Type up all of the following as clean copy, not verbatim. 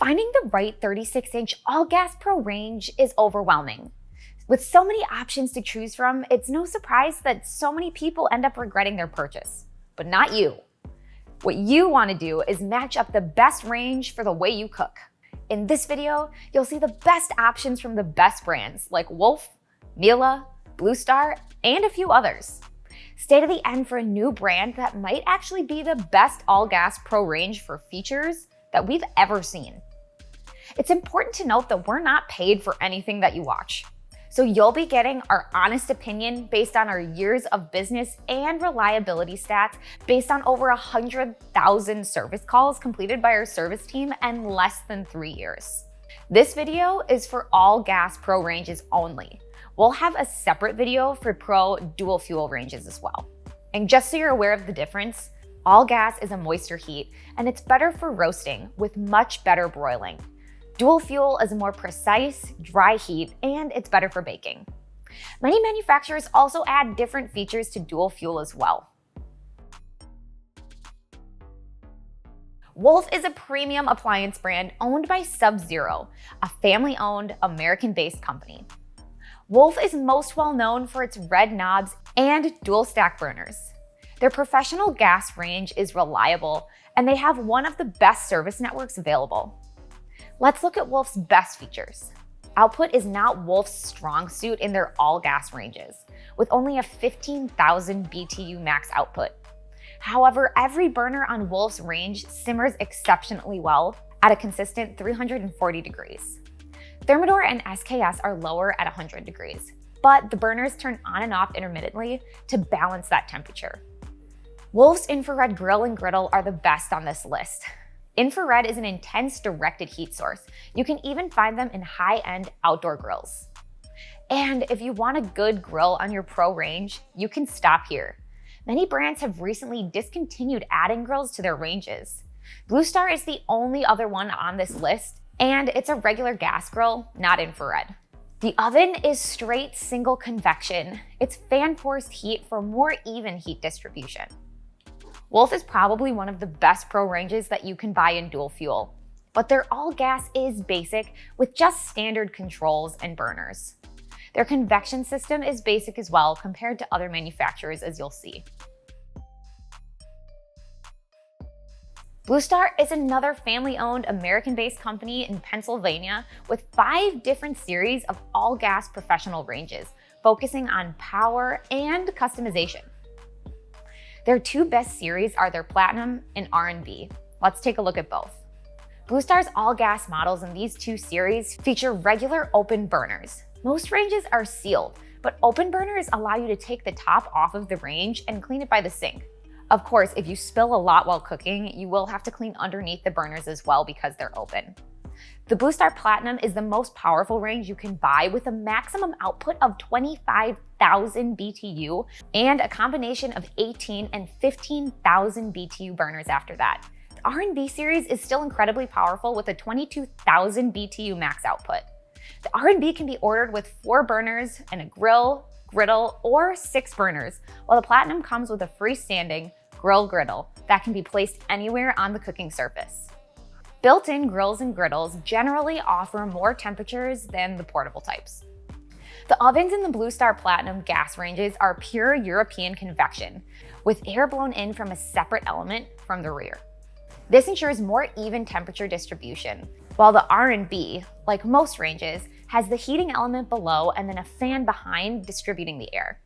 Finding the right 36-inch all-gas pro range is overwhelming. With so many options to choose from, it's no surprise that so many people end up regretting their purchase. But not you. What you want to do is match up the best range for the way you cook. In this video, you'll see the best options from the best brands like Wolf, Miele, BlueStar, and a few others. Stay to the end for a new brand that might actually be the best all-gas pro range for features that we've ever seen. It's important to note that we're not paid for anything that you watch. So you'll be getting our honest opinion based on our years of business and reliability stats based on over 100,000 service calls completed by our service team in less than 3 years. This video is for all gas pro ranges only. We'll have a separate video for pro dual fuel ranges as well. And just so you're aware of the difference, all gas is a moisture heat and it's better for roasting with much better broiling. Dual fuel is a more precise, dry heat, and it's better for baking. Many manufacturers also add different features to dual fuel as well. Wolf is a premium appliance brand owned by Sub-Zero, a family-owned, American-based company. Wolf is most well known for its red knobs and dual stack burners. Their professional gas range is reliable, and they have one of the best service networks available. Let's look at Wolf's best features. Output is not Wolf's strong suit in their all-gas ranges, with only a 15,000 BTU max output. However, every burner on Wolf's range simmers exceptionally well at a consistent 340 degrees. Thermador and SKS are lower at 100 degrees, but the burners turn on and off intermittently to balance that temperature. Wolf's infrared grill and griddle are the best on this list. Infrared is an intense directed heat source. You can even find them in high-end outdoor grills. And if you want a good grill on your pro range, you can stop here. Many brands have recently discontinued adding grills to their ranges. BlueStar is the only other one on this list, and it's a regular gas grill, not infrared. The oven is straight single convection. It's fan-forced heat for more even heat distribution. Wolf is probably one of the best pro ranges that you can buy in dual fuel, but their all gas is basic with just standard controls and burners. Their convection system is basic as well compared to other manufacturers, as you'll see. BlueStar is another family-owned American-based company in Pennsylvania with 5 different series of all-gas professional ranges, focusing on power and customization. Their 2 best series are their Platinum and R&B. Let's take a look at both. BlueStar's all-gas models in these 2 series feature regular open burners. Most ranges are sealed, but open burners allow you to take the top off of the range and clean it by the sink. Of course, if you spill a lot while cooking, you will have to clean underneath the burners as well because they're open. The BlueStar Platinum is the most powerful range you can buy with a maximum output of 25,000 BTU and a combination of 18 and 15,000 BTU burners after that. The R&B series is still incredibly powerful with a 22,000 BTU max output. The R&B can be ordered with 4 burners and a grill, griddle, or 6 burners, while the Platinum comes with a freestanding grill griddle that can be placed anywhere on the cooking surface. Built-in grills and griddles generally offer more temperatures than the portable types. The ovens in the BlueStar Platinum gas ranges are pure European convection, with air blown in from a separate element from the rear. This ensures more even temperature distribution, while the R&B, like most ranges, has the heating element below and then a fan behind distributing the air.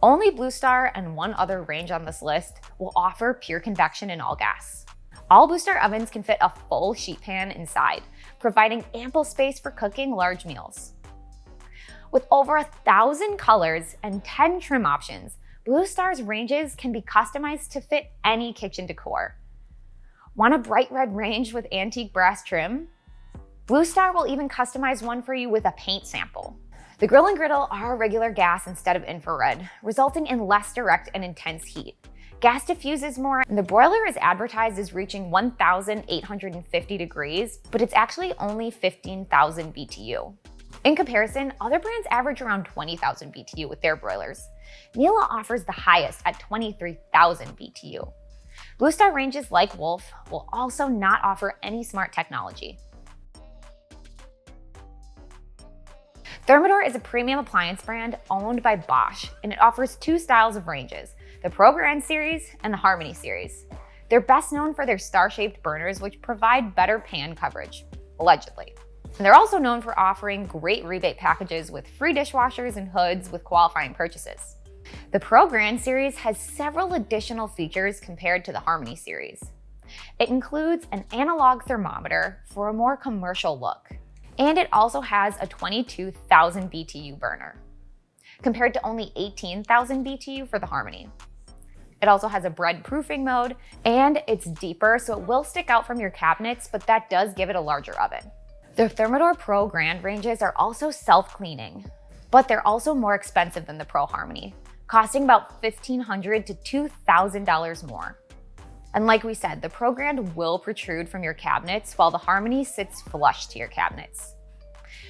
Only BlueStar and one other range on this list will offer pure convection in all gas. All BlueStar ovens can fit a full sheet pan inside, providing ample space for cooking large meals. With over 1,000 colors and 10 trim options, BlueStar's ranges can be customized to fit any kitchen decor. Want a bright red range with antique brass trim? BlueStar will even customize one for you with a paint sample. The grill and griddle are regular gas instead of infrared, resulting in less direct and intense heat. Gas diffuses more, and the broiler is advertised as reaching 1,850 degrees, but it's actually only 15,000 BTU. In comparison, other brands average around 20,000 BTU with their broilers. Miele offers the highest at 23,000 BTU. BlueStar ranges like Wolf will also not offer any smart technology. Thermador is a premium appliance brand owned by Bosch, and it offers two styles of ranges, the Pro Grand series and the Harmony series. They're best known for their star-shaped burners, which provide better pan coverage, allegedly. And they're also known for offering great rebate packages with free dishwashers and hoods with qualifying purchases. The Pro Grand series has several additional features compared to the Harmony series. It includes an analog thermometer for a more commercial look, and it also has a 22,000 BTU burner, compared to only 18,000 BTU for the Harmony. It also has a bread proofing mode, and it's deeper, so it will stick out from your cabinets, but that does give it a larger oven. The Thermador Pro Grand ranges are also self-cleaning, but they're also more expensive than the Pro Harmony, costing about $1,500 to $2,000 more. And like we said, the Pro Grand will protrude from your cabinets while the Harmony sits flush to your cabinets.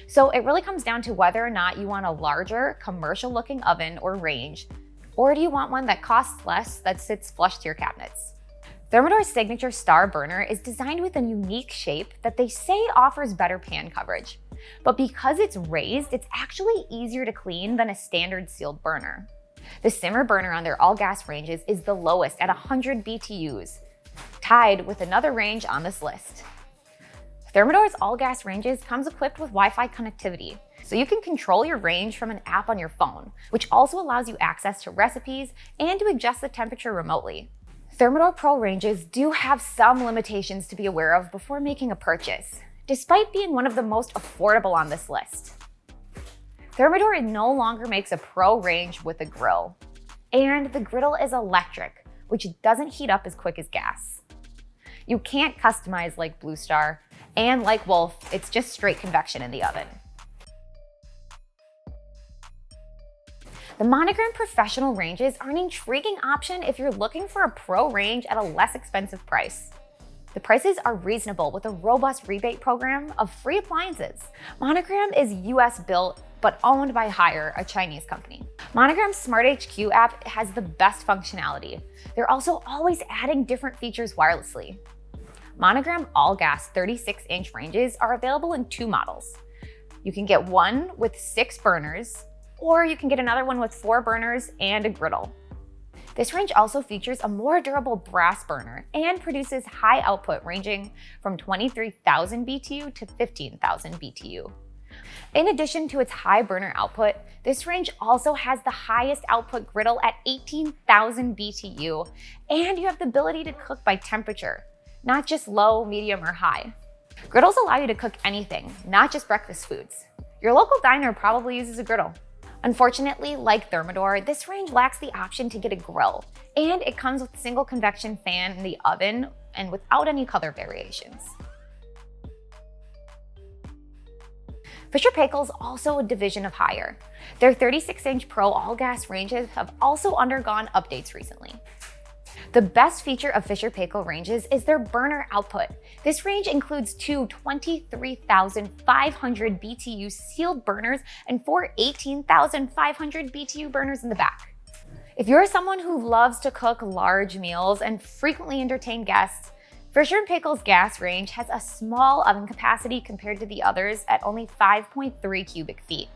So it really comes down to whether or not you want a larger, commercial-looking oven or range, or do you want one that costs less that sits flush to your cabinets? Thermador's signature star burner is designed with a unique shape that they say offers better pan coverage. But because it's raised, it's actually easier to clean than a standard sealed burner. The simmer burner on their all-gas ranges is the lowest at 100 BTUs, tied with another range on this list. Thermador's all-gas ranges comes equipped with Wi-Fi connectivity, so you can control your range from an app on your phone, which also allows you access to recipes and to adjust the temperature remotely. Thermador Pro ranges do have some limitations to be aware of before making a purchase, despite being one of the most affordable on this list. Thermador no longer makes a Pro range with a grill, and the griddle is electric, which doesn't heat up as quick as gas. You can't customize like BlueStar, and like Wolf, it's just straight convection in the oven. The Monogram professional ranges are an intriguing option if you're looking for a Pro range at a less expensive price. The prices are reasonable with a robust rebate program of free appliances. Monogram is US built, but owned by Haier, a Chinese company. Monogram's Smart HQ app has the best functionality. They're also always adding different features wirelessly. Monogram all-gas 36-inch ranges are available in two models. You can get one with 6 burners, or you can get another one with 4 burners and a griddle. This range also features a more durable brass burner and produces high output ranging from 23,000 BTU to 15,000 BTU. In addition to its high burner output, this range also has the highest output griddle at 18,000 BTU, and you have the ability to cook by temperature, not just low, medium, or high. Griddles allow you to cook anything, not just breakfast foods. Your local diner probably uses a griddle. Unfortunately, like Thermador, this range lacks the option to get a grill, and it comes with a single convection fan in the oven and without any color variations. Fisher Paykel is also a division of Haier. Their 36-inch Pro all-gas ranges have also undergone updates recently. The best feature of Fisher Paykel ranges is their burner output. This range includes 2 23,500 BTU sealed burners and 4 18,500 BTU burners in the back. If you're someone who loves to cook large meals and frequently entertain guests, Fisher Paykel's gas range has a small oven capacity compared to the others at only 5.3 cubic feet.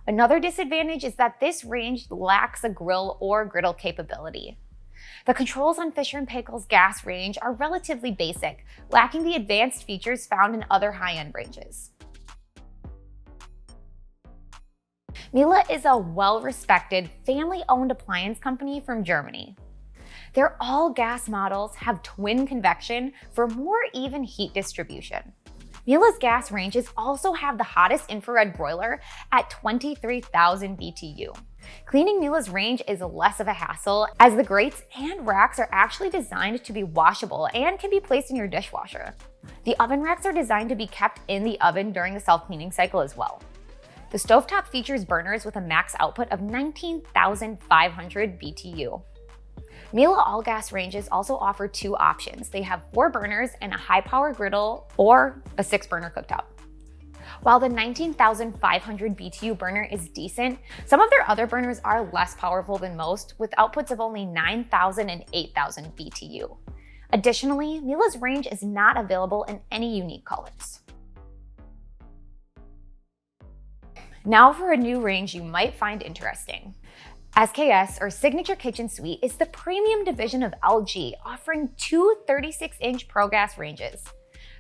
Another disadvantage is that this range lacks a grill or griddle capability. The controls on Fisher & Paykel's gas range are relatively basic, lacking the advanced features found in other high-end ranges. Miele is a well-respected, family-owned appliance company from Germany. Their all-gas models have twin convection for more even heat distribution. Miele's gas ranges also have the hottest infrared broiler at 23,000 BTU. Cleaning Miele's range is less of a hassle, as the grates and racks are actually designed to be washable and can be placed in your dishwasher. The oven racks are designed to be kept in the oven during the self-cleaning cycle as well. The stovetop features burners with a max output of 19,500 BTU. Miele all-gas ranges also offer 2 options. They have 4 burners and a high-power griddle or a 6-burner cooktop. While the 19,500 BTU burner is decent, some of their other burners are less powerful than most, with outputs of only 9,000 and 8,000 BTU. Additionally, Miele's range is not available in any unique colors. Now for a new range you might find interesting. SKS, or Signature Kitchen Suite, is the premium division of LG, offering two 36-inch Pro Gas ranges.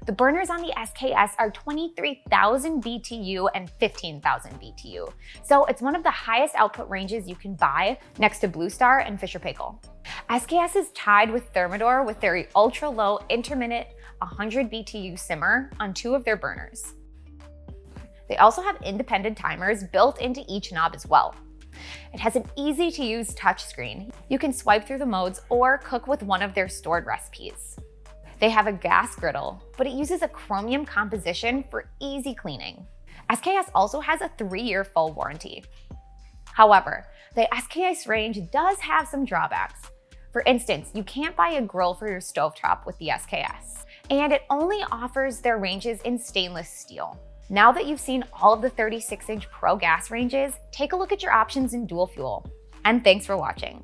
The burners on the SKS are 23,000 BTU and 15,000 BTU, so it's one of the highest output ranges you can buy, next to BlueStar and Paykel. SKS is tied with Thermador with their ultra-low intermittent 100 BTU simmer on two of their burners. They also have independent timers built into each knob as well. It has an easy-to-use touchscreen. You can swipe through the modes or cook with one of their stored recipes. They have a gas griddle, but it uses a chromium composition for easy cleaning. SKS also has a 3-year full warranty. However, the SKS range does have some drawbacks. For instance, you can't buy a grill for your stovetop with the SKS, and it only offers their ranges in stainless steel. Now that you've seen all of the 36-inch Pro Gas ranges, take a look at your options in dual fuel. And thanks for watching.